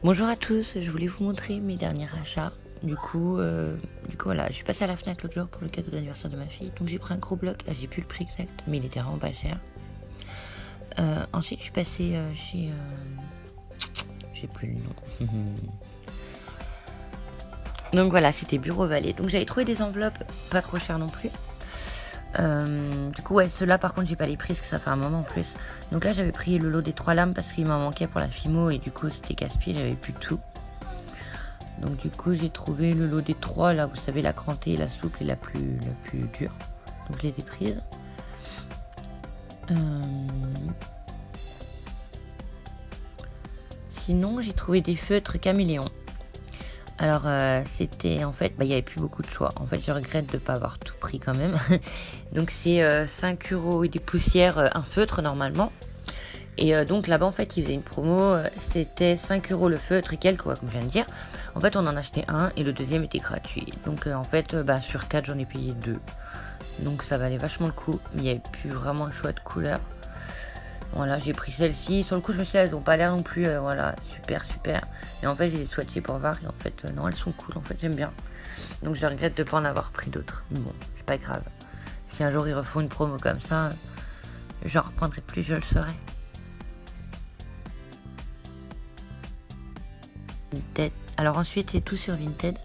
Bonjour à tous, je voulais vous montrer mes derniers achats. Du coup, voilà, je suis passée à la Fnac l'autre jour pour le cadeau d'anniversaire de ma fille. Donc j'ai pris un gros bloc, j'ai plus le prix exact, mais il était vraiment pas cher. Ensuite, je suis passée chez... j'ai plus le nom. Donc voilà, c'était Bureau Vallée. Donc j'avais trouvé des enveloppes pas trop chères non plus. Du coup, ouais, ceux-là par contre, j'ai pas les prix parce que ça fait un moment en plus. Donc là, j'avais pris le lot des 3 lames parce qu'il m'en manquait pour la Fimo et du coup, c'était casse-pied, j'avais plus tout. Donc du coup, j'ai trouvé le lot des 3, là, vous savez, la crantée, la souple et la plus dure. Donc je les ai prises. Sinon, j'ai trouvé des feutres caméléons. Alors, c'était en fait, il n'y avait plus beaucoup de choix. En fait, je regrette de ne pas avoir tout pris quand même. Donc, c'est 5 € et des poussières, un feutre normalement. Et donc là-bas, en fait, ils faisaient une promo. C'était 5 € le feutre et quelques, comme je viens de dire. En fait, on en achetait un et le deuxième était gratuit. Donc, en fait, sur 4, j'en ai payé 2. Donc, ça valait vachement le coup. Mais il n'y avait plus vraiment le choix de couleur. Voilà, j'ai pris celle-ci. Sur le coup, je me suis dit, elles n'ont pas l'air non plus, voilà, super. Et en fait, j'ai swatché pour voir. Et en fait, non, elles sont cool. En fait, j'aime bien. Donc, je regrette de ne pas en avoir pris d'autres. Mais bon, c'est pas grave. Si un jour ils refont une promo comme ça, j'en reprendrai plus, je le saurai. Vinted. Alors ensuite, c'est tout sur Vinted.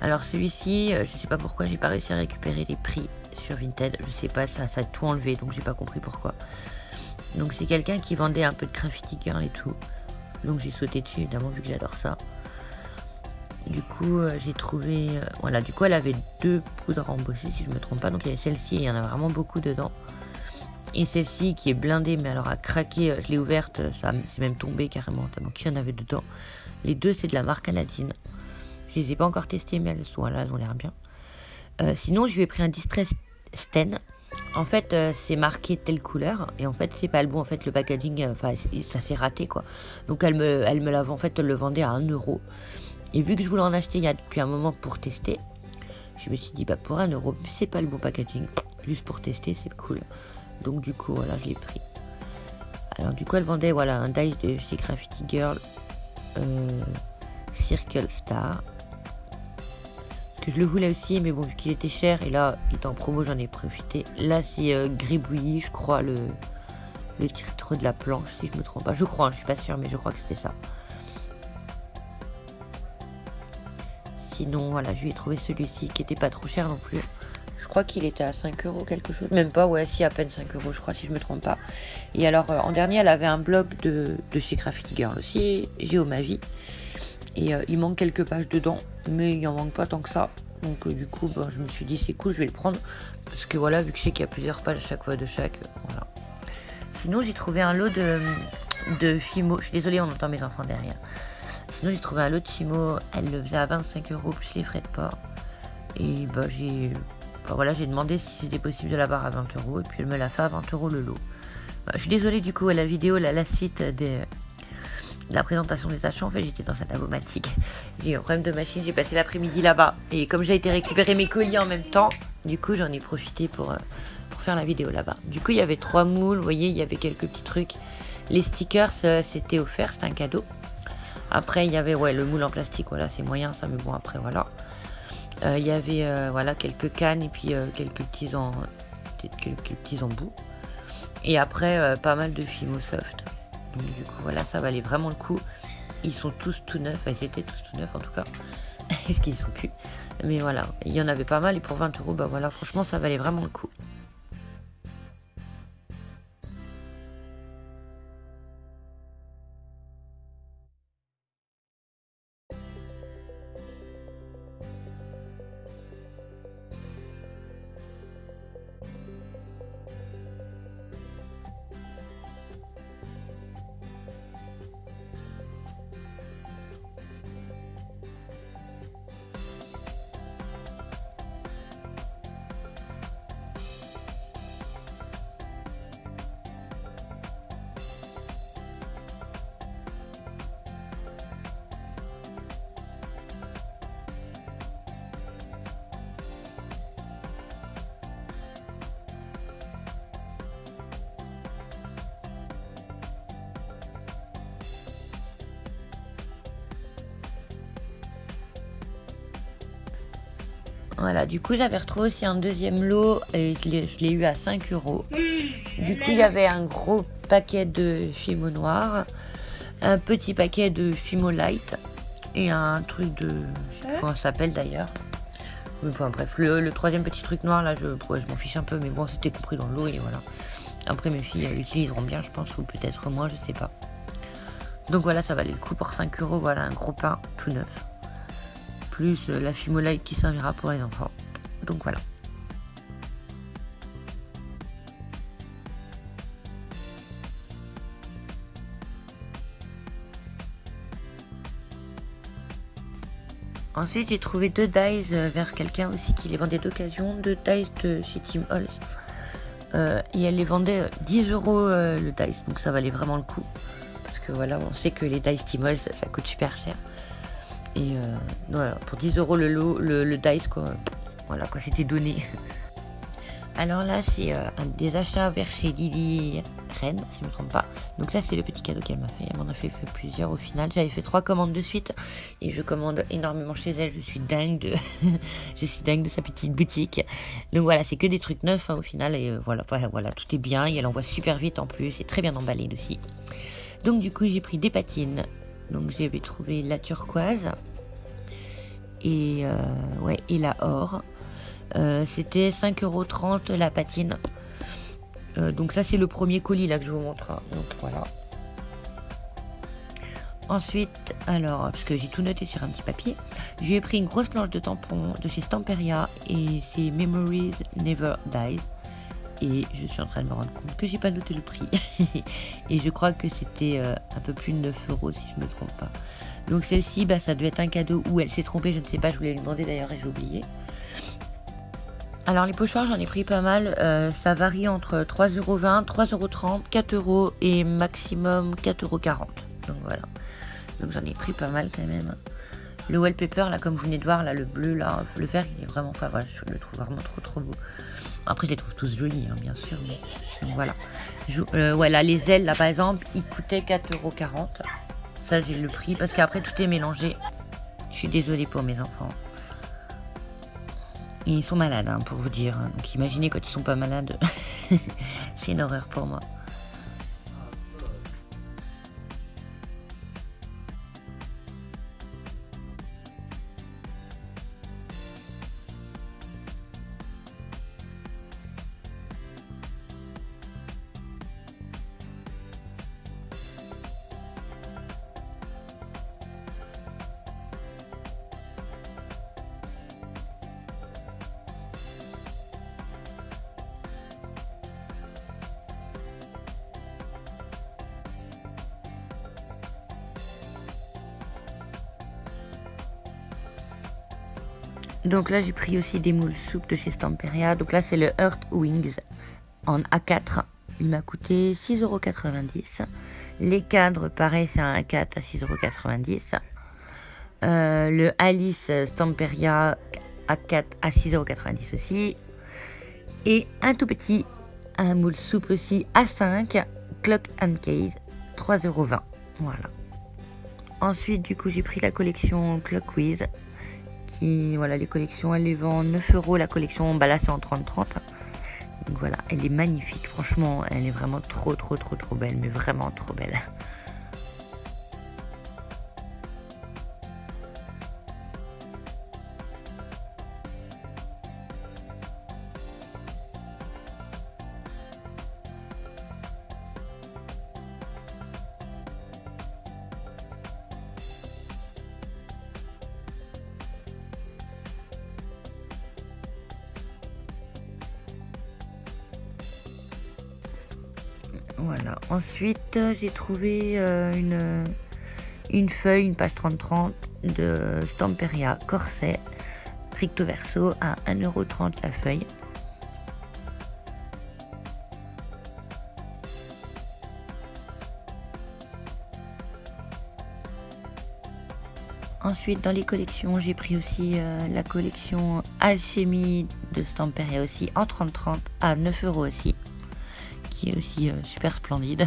Alors celui-ci, je sais pas pourquoi j'ai pas réussi à récupérer les prix sur Vinted. Je sais pas, ça a tout enlevé, donc j'ai pas compris pourquoi. Donc c'est quelqu'un qui vendait un peu de graffiti girl et tout. Donc j'ai sauté dessus évidemment vu que j'adore ça. Du coup j'ai trouvé... voilà, du coup elle avait 2 poudres embossées si je me trompe pas. Donc il y avait celle-ci et il y en a vraiment beaucoup dedans. Et celle-ci qui est blindée mais alors a craqué, je l'ai ouverte, ça c'est même tombé carrément tellement qu'il y en avait dedans. Les deux c'est de la marque Aladdin. Je les ai pas encore testées mais elles sont là, elles ont l'air bien. Sinon je lui ai pris un Distress Sten. En fait, c'est marqué telle couleur et en fait, c'est pas le bon. En fait, le packaging, ça s'est raté quoi. Donc, elle me l'avait en fait, elle le vendait à 1 €. Et vu que je voulais en acheter il y a depuis un moment pour tester, je me suis dit, pour 1 €, c'est pas le bon packaging. Juste pour tester, c'est cool. Donc, du coup, voilà, je l'ai pris. Alors, du coup, elle vendait, voilà, un dice de chez Graffiti Girl, Circle Star. Que je le voulais aussi, mais bon, vu qu'il était cher, et là, il était en promo, j'en ai profité. Là, c'est Gribouillis, je crois, le titre de la planche, si je me trompe pas. Je crois, je suis pas sûre, mais je crois que c'était ça. Sinon, voilà, je lui ai trouvé celui-ci qui était pas trop cher non plus. Je crois qu'il était à 5 € quelque chose. Même pas, ouais, si, à peine 5 €, je crois, si je me trompe pas. Et alors, en dernier, elle avait un blog de chez Graffiti Girl aussi, Géomavie. Et il manque quelques pages dedans, mais il en manque pas tant que ça. Donc du coup, je me suis dit c'est cool, je vais le prendre. Parce que voilà, vu que je sais qu'il y a plusieurs pages à chaque fois de chaque, voilà. Sinon, j'ai trouvé un lot de Fimo. Je suis désolée, on entend mes enfants derrière. Sinon, j'ai trouvé un lot de Fimo. Elle le faisait à 25 € plus les frais de port. Et j'ai demandé si c'était possible de l'avoir à 20 €. Et puis elle me l'a fait à 20 € le lot. Je suis désolée du coup, la vidéo, la suite de la présentation des achats, en fait, j'étais dans cette avomatique. J'ai eu un problème de machine, j'ai passé l'après-midi là-bas. Et comme j'ai été récupérer mes colis en même temps, du coup, j'en ai profité pour faire la vidéo là-bas. Du coup, il y avait 3 moules, vous voyez, il y avait quelques petits trucs. Les stickers, c'était offert, c'était un cadeau. Après, il y avait, le moule en plastique, voilà, c'est moyen ça, mais bon, après, voilà. Il y avait, quelques cannes et puis quelques petits embouts. Et après, pas mal de Fimo Soft. Donc du coup, voilà, ça valait vraiment le coup. Ils sont tous tout neufs, ils étaient tous tout neufs en tout cas. Est-ce qu'ils sont plus? Mais voilà, il y en avait pas mal et pour 20 €, voilà, franchement, ça valait vraiment le coup. Voilà, du coup j'avais retrouvé aussi un deuxième lot et je l'ai eu à 5 euros. Du coup il y avait un gros paquet de Fimo noir, un petit paquet de Fimo light et un truc de... je sais pas comment ça s'appelle d'ailleurs. Enfin bref, le troisième petit truc noir là, je m'en fiche un peu, mais bon c'était compris dans le lot et voilà. Après mes filles l'utiliseront bien je pense, ou peut-être moi, je sais pas. Donc voilà, ça valait le coup pour 5 euros, voilà un gros pain tout neuf. Plus la Fimo light qui servira pour les enfants. Donc voilà. Ensuite, j'ai trouvé 2 dies vers quelqu'un aussi qui les vendait d'occasion, 2 dies de chez Tim Holtz. Et elle les vendait 10 euros le dice, donc ça valait vraiment le coup. Parce que voilà, on sait que les dice Tim Holtz ça coûte super cher. Et voilà, pour 10 euros le dice, quoi. Voilà, quoi, c'était donné. Alors là, c'est des achats vers chez Lily Rennes, si je ne me trompe pas. Donc ça, c'est le petit cadeau qu'elle m'a fait. Elle m'en a fait plusieurs au final. J'avais fait 3 commandes de suite et je commande énormément chez elle. Je suis dingue de, je suis dingue de sa petite boutique. Donc voilà, c'est que des trucs neufs hein, au final. Et voilà, tout est bien. Et elle envoie super vite en plus. C'est très bien emballé aussi. Donc du coup, j'ai pris des patines. Donc j'avais trouvé la turquoise et et la or. C'était 5,30 € la patine. Donc ça c'est le premier colis là que je vous montre. Hein. Donc voilà. Ensuite, alors, parce que j'ai tout noté sur un petit papier, j'ai pris une grosse planche de tampons de chez Stamperia et c'est Memories Never Dies. Et je suis en train de me rendre compte que j'ai pas noté le prix. Et je crois que c'était un peu plus de 9 € si je me trompe pas. Donc celle-ci, bah, ça devait être un cadeau ou elle s'est trompée, je ne sais pas, je voulais lui demander d'ailleurs et j'ai oublié. Alors les pochoirs j'en ai pris pas mal, ça varie entre 3,20 €, 3,30 €, 4 € et maximum 4,40 €. Donc voilà, donc j'en ai pris pas mal quand même. Le wallpaper là comme vous venez de voir, là le bleu, là, le vert il est vraiment pas, voilà, je le trouve vraiment trop beau. Après je les trouve tous jolis hein, bien sûr, mais donc voilà. Voilà les ailes là par exemple, ils coûtaient 4,40 €. Ça j'ai le prix parce qu'après tout est mélangé. Je suis désolée pour mes enfants. Ils sont malades, hein, pour vous dire. Donc imaginez quand ils sont pas malades. C'est une horreur pour moi. Donc là j'ai pris aussi des moules soupes de chez Stamperia. Donc là c'est le Earth Wings en A4. Il m'a coûté 6,90 €. Les cadres pareil c'est un A4 à 6,90 €. Le Alice Stamperia A4 à 6,90 € aussi. Et un tout petit, un moule soupe aussi A5, Clock and Case, 3,20 €. Voilà. Ensuite du coup j'ai pris la collection Clockwiz. Voilà, les collections, elle les vend 9 € la collection, bah là c'est en 30-30. Donc voilà, elle est magnifique, franchement, elle est vraiment trop belle, mais vraiment trop belle. Voilà. Ensuite, j'ai trouvé une feuille, une page 30-30 de Stamperia Corset recto verso à 1,30 € la feuille. Ensuite, dans les collections, j'ai pris aussi la collection Alchimie de Stamperia aussi en 30-30 à 9 € aussi, qui est aussi super splendide.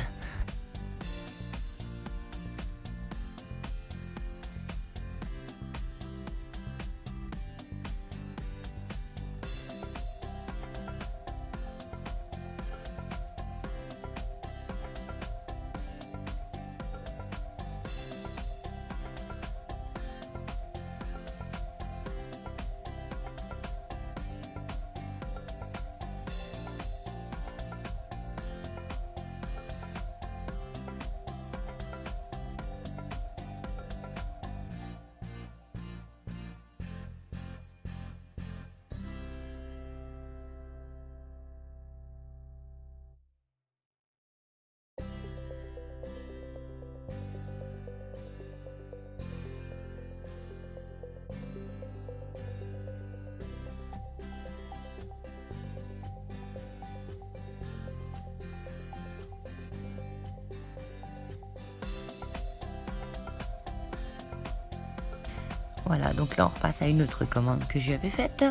Voilà, donc là on repasse à une autre commande que je lui avais faite.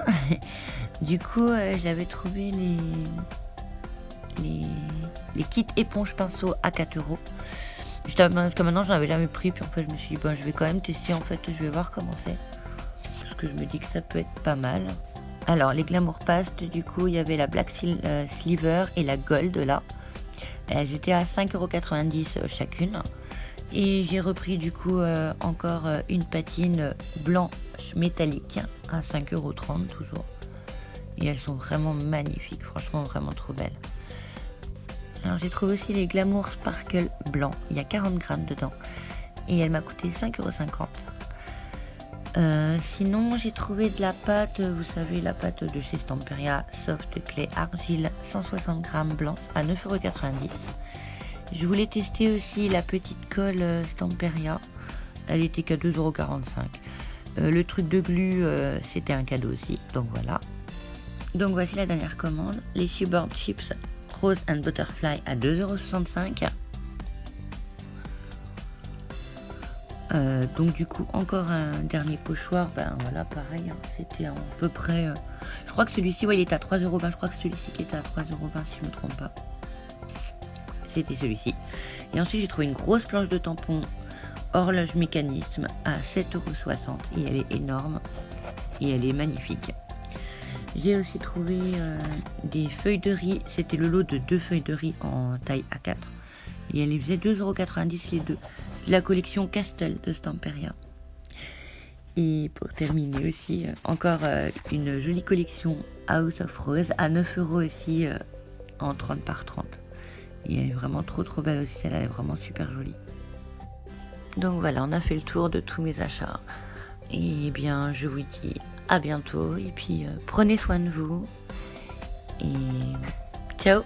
Du coup, j'avais trouvé les kits éponge pinceau à 4 €. Jusqu'à maintenant, j'en avais jamais pris, puis en fait, je me suis dit, bon, je vais quand même tester, en fait, je vais voir comment c'est. Parce que je me dis que ça peut être pas mal. Alors, les Glamour Paste, du coup, il y avait la Black Sliver et la Gold, là. Elles étaient à 5,90 € chacune. Et j'ai repris, du coup, encore une patine blanche métallique à 5,30 € toujours. Et elles sont vraiment magnifiques, franchement, vraiment trop belles. Alors j'ai trouvé aussi les Glamour Sparkle blancs, il y a 40 grammes dedans et elle m'a coûté 5,50 €. Sinon j'ai trouvé de la pâte, vous savez la pâte de chez Stamperia, Soft Clay Argile, 160 grammes blanc à 9,90 €. Je voulais tester aussi la petite colle Stamperia, elle était qu'à 2,45 €. Le truc de glu c'était un cadeau aussi, donc voilà. Donc voici la dernière commande, les Seaboard Chips Rose and Butterfly à 2,65 €. Donc du coup encore un dernier pochoir, ben voilà pareil, hein, c'était à peu près, je crois que celui-ci ouais, il est à 3,20 €, je crois que celui-ci qui était à 3,20 € si je me trompe pas. C'était celui-ci. Et ensuite j'ai trouvé une grosse planche de tampons horloge mécanisme à 7,60 € et elle est énorme et elle est magnifique. J'ai aussi trouvé des feuilles de riz, c'était le lot de 2 feuilles de riz en taille A4 et elle faisait 2,90 € les deux. C'est la collection Castle de Stamperia. Et pour terminer aussi, encore une jolie collection House of Rose à 9 € aussi en 30 par 30. Et elle est vraiment trop belle aussi, elle est vraiment super jolie. Donc voilà, on a fait le tour de tous mes achats. Et bien je vous dis à bientôt et puis prenez soin de vous et ciao.